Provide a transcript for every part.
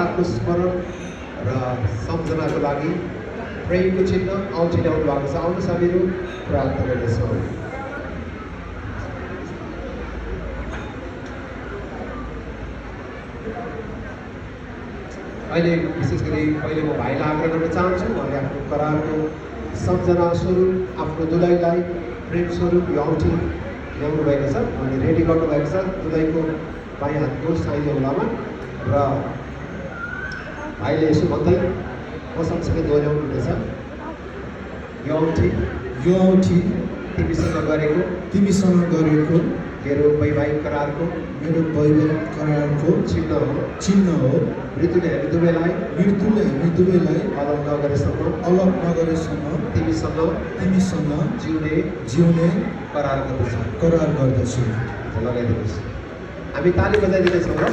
प्रभातको स्मरण र सम्झनाको लागि प्रेमको चिन्ह औँठी ल्याउनु भएको छ। आउनुहोस् हामीहरू प्रार्थना गर्नेछौँ। अहिले विशेष गरी पहिले म भाइलाई आग्रह गर्न चाहन्छु, उहाँले आफ्नो करारको सम्झना स्वरूप आफ्नो दुलहीलाई प्रेम स्वरूप यो औँठी ल्याउनु भएको छ। उहाँले रेडी गर्नुभएको छ दुलहीको बायाँ हातको साइलो औँलामा र भाइले यसो भन्दै म सँगसँगै दोहोऱ्याउनु हुनेछ। यो औँठी तिमीसँग गरेको मेरो वैवाहिक करारको चिन्ह हो। मृत्युले हामी दुवैलाई अलग नगरेसम्म तिमीसँग जिउने करार गर्दछु। लगाइदिनुहोस्। हामी ताली बजाइदिनेछौँ र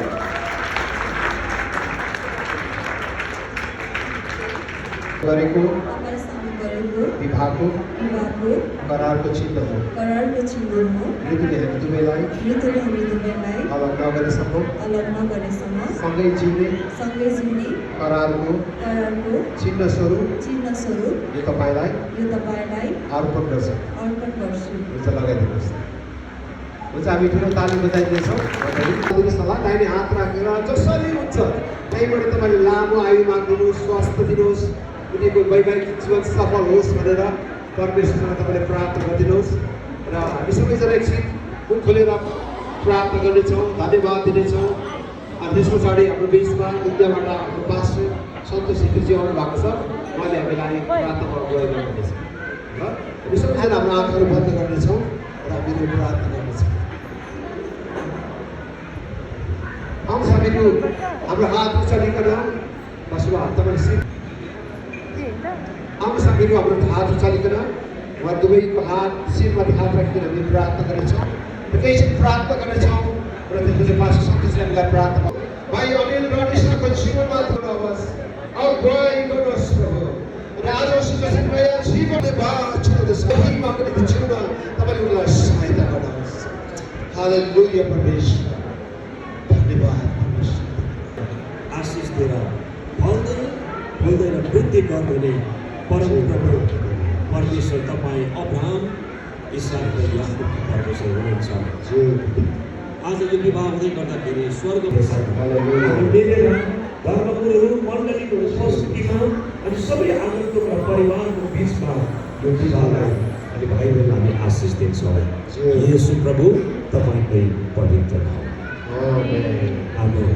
गरेको विवाहको करारको चिन्ह हो। मृत्युले हामी दुवैलाई अलग नगरेसम्म सँगै जिउने करारको चिन्ह स्वरूप यो तपाईँलाई अर्पण गर्छु। हुन्छ, लगाइदिनुहोस्। हुन्छ, हामी ठुलो ताली बजाइदिनेछौँ। दाहिने हात राखेर जसरी हुन्छ त्यहीँबाट तपाईँले लामो आयु माग्दिनुहोस्, स्वास्थ्य दिनुहोस्, उनीको वैवाहिक जीवन सफल होस् भनेर परमेश्वरसँग तपाईँले प्रार्थना गरिदिनुहोस्। र हामी सबैजना एकछिन मुख खोलेर प्रार्थना गर्नेछौँ, धन्यवाद दिनेछौँ। अनि त्यस पछाडि हाम्रो बिचमा इन्डियाबाट हाम्रो पास्टर सन्तोष छेत्रीजी आउनु भएको छ। उहाँले हामीलाई प्रार्थनामा अगुवाई गर्नुहुनेछ। र हामी सबैजना हाम्रो आँखाहरू बन्द गर्नेछौँ र हामीहरू प्रार्थना गर्नेछौँ। आउँछ हामीहरू हाम्रो हात उचालिकन बसुवा हात तपाईँले आउनुहोस्। हामीहरू हाम्रो हात उचालिकन उहाँ दुवैको हात शिरमाथि हात राखिकन हामी प्रार्थना गर्नेछौँ। र एकैछिन प्रार्थना गर्नेछौँ र त्यसपछि पास्टर सन्तोषले हामीलाई प्रार्थना भाइ अनिल र निशाको जीवनमा धन्यवाद अगुवाई गर्नुहोस् प्रभु। र आज सुजन नयाँ जीवनले बाँच्नुहोस्। महिमा पनि जिउन तपाईँले उनलाई सहायता गर्नुहोस्। हालेलुया परमेश्वर, धन्यवाद परमेश्वर। आशिष दिएर फल्दै र वृद्धि गर्नुहुने परम प्रभु परमेश्वर तपाईँ अब्राहम, इसाक र याकुब परमेश्वर हुनुहुन्छ। आज यो विवाह हुँदै गर्दाखेरि स्वर्गको मिलेर धर्मगुरुहरू मण्डलीको उपस्थितिमा अनि सबै आगन्तुक र परिवारको बिचमा यो विवाहलाई अनि भाइ बहिनी हामी आशिष दिन्छौँ। येशू प्रभु तपाईँकै पवित्र नाम। आमेन।